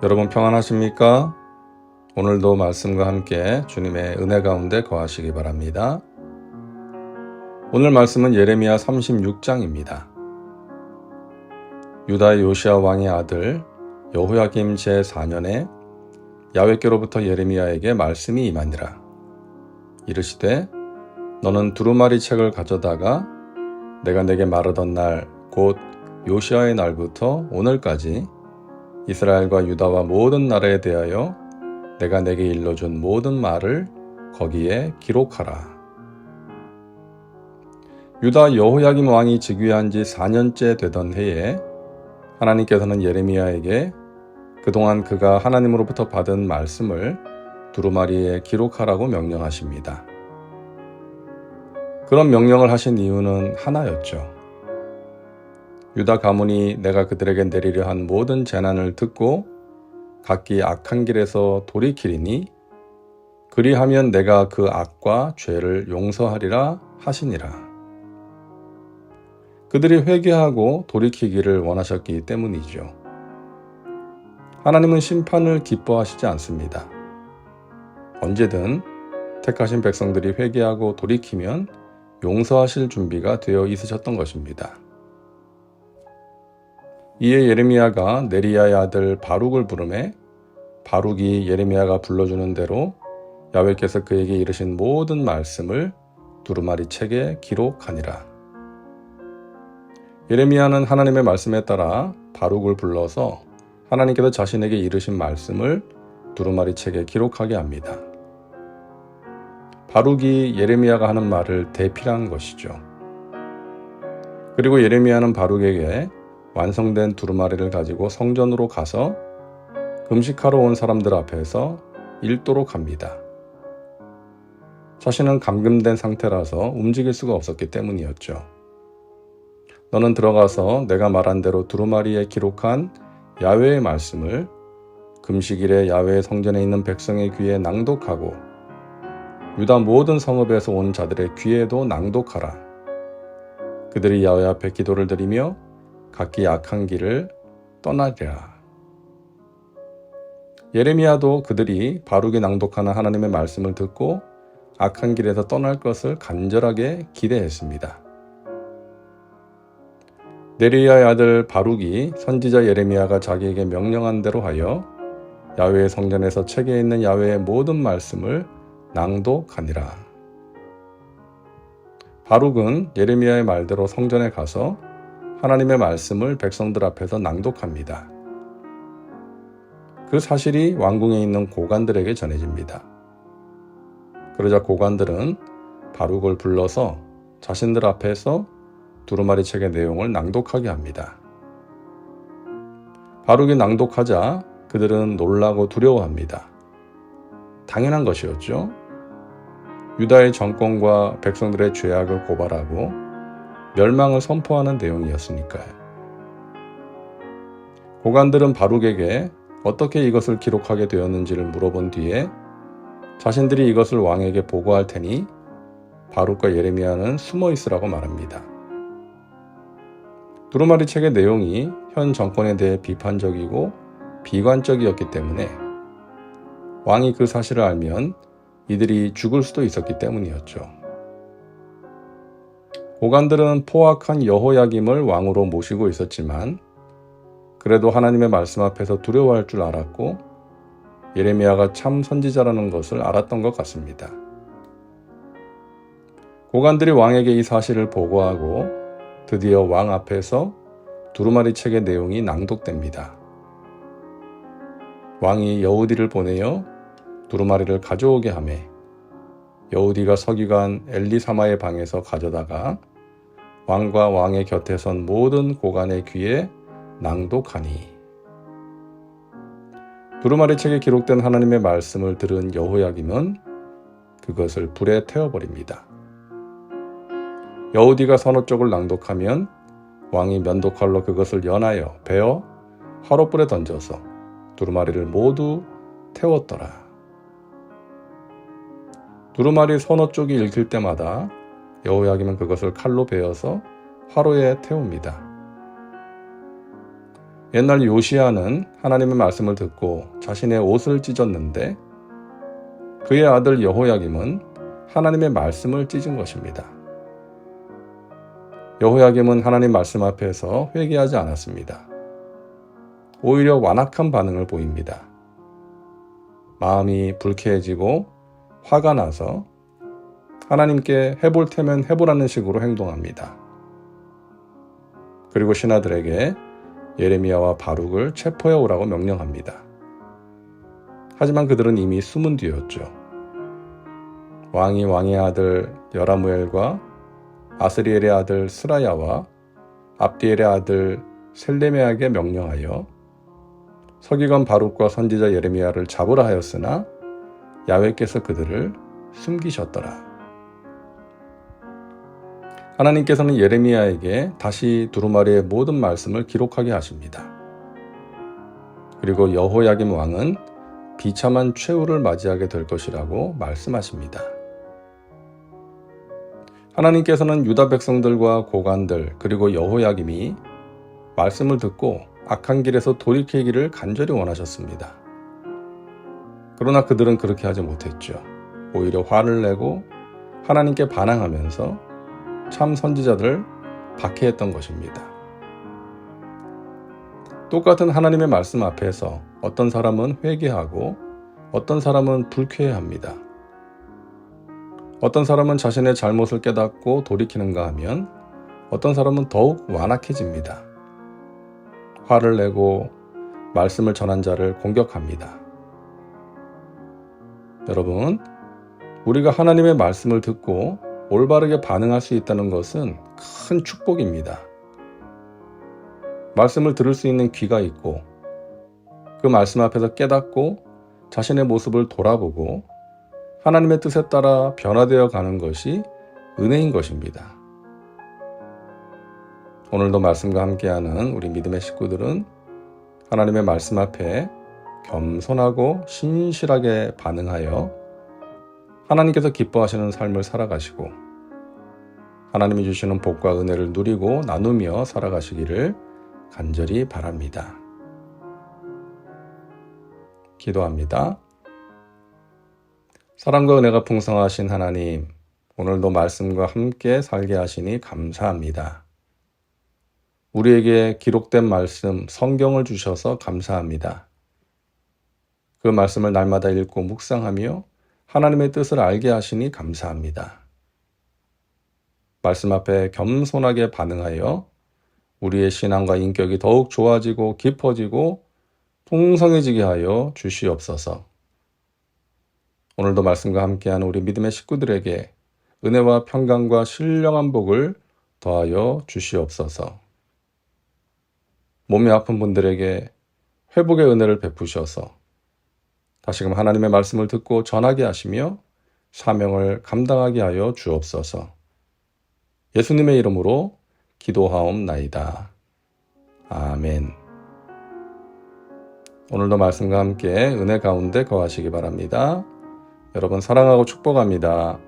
여러분 평안하십니까? 오늘도 말씀과 함께 주님의 은혜 가운데 거하시기 바랍니다. 오늘 말씀은 예레미야 36장입니다. 유다의 요시야 왕의 아들 여호야김 제4년에 야훼께로부터 예레미야에게 말씀이 임하니라. 이르시되 너는 두루마리 책을 가져다가 내가 내게 말하던 날 곧 요시야의 날부터 오늘까지 이스라엘과 유다와 모든 나라에 대하여 내가 내게 일러준 모든 말을 거기에 기록하라. 유다 여호야김 왕이 즉위한 지 4년째 되던 해에 하나님께서는 예레미야에게 그동안 그가 하나님으로부터 받은 말씀을 두루마리에 기록하라고 명령하십니다. 그런 명령을 하신 이유는 하나였죠. 유다 가문이 내가 그들에게 내리려 한 모든 재난을 듣고 각기 악한 길에서 돌이키리니 그리하면 내가 그 악과 죄를 용서하리라 하시니라. 그들이 회개하고 돌이키기를 원하셨기 때문이죠. 하나님은 심판을 기뻐하시지 않습니다. 언제든 택하신 백성들이 회개하고 돌이키면 용서하실 준비가 되어 있으셨던 것입니다. 이에 예레미야가 네리야의 아들 바룩을 부르매 바룩이 예레미야가 불러주는 대로 야훼께서 그에게 이르신 모든 말씀을 두루마리 책에 기록하니라. 예레미야는 하나님의 말씀에 따라 바룩을 불러서 하나님께서 자신에게 이르신 말씀을 두루마리 책에 기록하게 합니다. 바룩이 예레미야가 하는 말을 대필한 것이죠. 그리고 예레미야는 바룩에게 완성된 두루마리를 가지고 성전으로 가서 금식하러 온 사람들 앞에서 읽도록 합니다. 자신은 감금된 상태라서 움직일 수가 없었기 때문이었죠. 너는 들어가서 내가 말한 대로 두루마리에 기록한 야훼의 말씀을 금식일에 야훼의 성전에 있는 백성의 귀에 낭독하고 유다 모든 성읍에서 온 자들의 귀에도 낭독하라. 그들이 야훼 앞에 기도를 드리며 각기 악한 길을 떠나리라. 예레미야도 그들이 바룩이 낭독하는 하나님의 말씀을 듣고 악한 길에서 떠날 것을 간절하게 기대했습니다. 네리야의 아들 바룩이 선지자 예레미야가 자기에게 명령한 대로 하여 야훼의 성전에서 책에 있는 야훼의 모든 말씀을 낭독하니라. 바룩은 예레미야의 말대로 성전에 가서 하나님의 말씀을 백성들 앞에서 낭독합니다. 그 사실이 왕궁에 있는 고관들에게 전해집니다. 그러자 고관들은 바룩을 불러서 자신들 앞에서 두루마리 책의 내용을 낭독하게 합니다. 바룩이 낭독하자 그들은 놀라고 두려워합니다. 당연한 것이었죠. 유다의 정권과 백성들의 죄악을 고발하고 멸망을 선포하는 내용이었으니까요. 고관들은 바룩에게 어떻게 이것을 기록하게 되었는지를 물어본 뒤에 자신들이 이것을 왕에게 보고할 테니 바룩과 예레미야는 숨어 있으라고 말합니다. 두루마리 책의 내용이 현 정권에 대해 비판적이고 비관적이었기 때문에 왕이 그 사실을 알면 이들이 죽을 수도 있었기 때문이었죠. 고관들은 포악한 여호야김을 왕으로 모시고 있었지만 그래도 하나님의 말씀 앞에서 두려워할 줄 알았고 예레미야가 참 선지자라는 것을 알았던 것 같습니다. 고관들이 왕에게 이 사실을 보고하고 드디어 왕 앞에서 두루마리 책의 내용이 낭독됩니다. 왕이 여우디를 보내어 두루마리를 가져오게 하매 여우디가 서기관 엘리사마의 방에서 가져다가 왕과 왕의 곁에 선 모든 고관의 귀에 낭독하니 두루마리 책에 기록된 하나님의 말씀을 들은 여호야김은 그것을 불에 태워버립니다. 여우디가 서너 쪽을 낭독하면 왕이 면도칼로 그것을 연하여 베어 화롯불에 던져서 두루마리를 모두 태웠더라. 두루마리 서너 쪽이 읽힐 때마다 여호야김은 그것을 칼로 베어서 화로에 태웁니다. 옛날 요시야는 하나님의 말씀을 듣고 자신의 옷을 찢었는데 그의 아들 여호야김은 하나님의 말씀을 찢은 것입니다. 여호야김은 하나님 말씀 앞에서 회개하지 않았습니다. 오히려 완악한 반응을 보입니다. 마음이 불쾌해지고 화가 나서 하나님께 해볼 테면 해보라는 식으로 행동합니다. 그리고 신하들에게 예레미야와 바룩을 체포해 오라고 명령합니다. 하지만 그들은 이미 숨은 뒤였죠. 왕이 왕의 아들 여라무엘과 아스리엘의 아들 스라야와 압디엘의 아들 셀레메에게 명령하여 서기관 바룩과 선지자 예레미야를 잡으라 하였으나 야훼께서 그들을 숨기셨더라. 하나님께서는 예레미야에게 다시 두루마리의 모든 말씀을 기록하게 하십니다. 그리고 여호야김 왕은 비참한 최후를 맞이하게 될 것이라고 말씀하십니다. 하나님께서는 유다 백성들과 고관들 그리고 여호야김이 말씀을 듣고 악한 길에서 돌이키기를 간절히 원하셨습니다. 그러나 그들은 그렇게 하지 못했죠. 오히려 화를 내고 하나님께 반항하면서 참 선지자들을 박해했던 것입니다. 똑같은 하나님의 말씀 앞에서 어떤 사람은 회개하고 어떤 사람은 불쾌해합니다. 어떤 사람은 자신의 잘못을 깨닫고 돌이키는가 하면 어떤 사람은 더욱 완악해집니다. 화를 내고 말씀을 전한 자를 공격합니다. 여러분, 우리가 하나님의 말씀을 듣고 올바르게 반응할 수 있다는 것은 큰 축복입니다. 말씀을 들을 수 있는 귀가 있고 그 말씀 앞에서 깨닫고 자신의 모습을 돌아보고 하나님의 뜻에 따라 변화되어 가는 것이 은혜인 것입니다. 오늘도 말씀과 함께하는 우리 믿음의 식구들은 하나님의 말씀 앞에 겸손하고 신실하게 반응하여 하나님께서 기뻐하시는 삶을 살아가시고 하나님이 주시는 복과 은혜를 누리고 나누며 살아가시기를 간절히 바랍니다. 기도합니다. 사랑과 은혜가 풍성하신 하나님, 오늘도 말씀과 함께 살게 하시니 감사합니다. 우리에게 기록된 말씀, 성경을 주셔서 감사합니다. 그 말씀을 날마다 읽고 묵상하며 하나님의 뜻을 알게 하시니 감사합니다. 말씀 앞에 겸손하게 반응하여 우리의 신앙과 인격이 더욱 좋아지고 깊어지고 풍성해지게 하여 주시옵소서. 오늘도 말씀과 함께하는 우리 믿음의 식구들에게 은혜와 평강과 신령한 복을 더하여 주시옵소서. 몸이 아픈 분들에게 회복의 은혜를 베푸셔서 다시금 하나님의 말씀을 듣고 전하게 하시며 사명을 감당하게 하여 주옵소서. 예수님의 이름으로 기도하옵나이다. 아멘. 오늘도 말씀과 함께 은혜 가운데 거하시기 바랍니다. 여러분 사랑하고 축복합니다.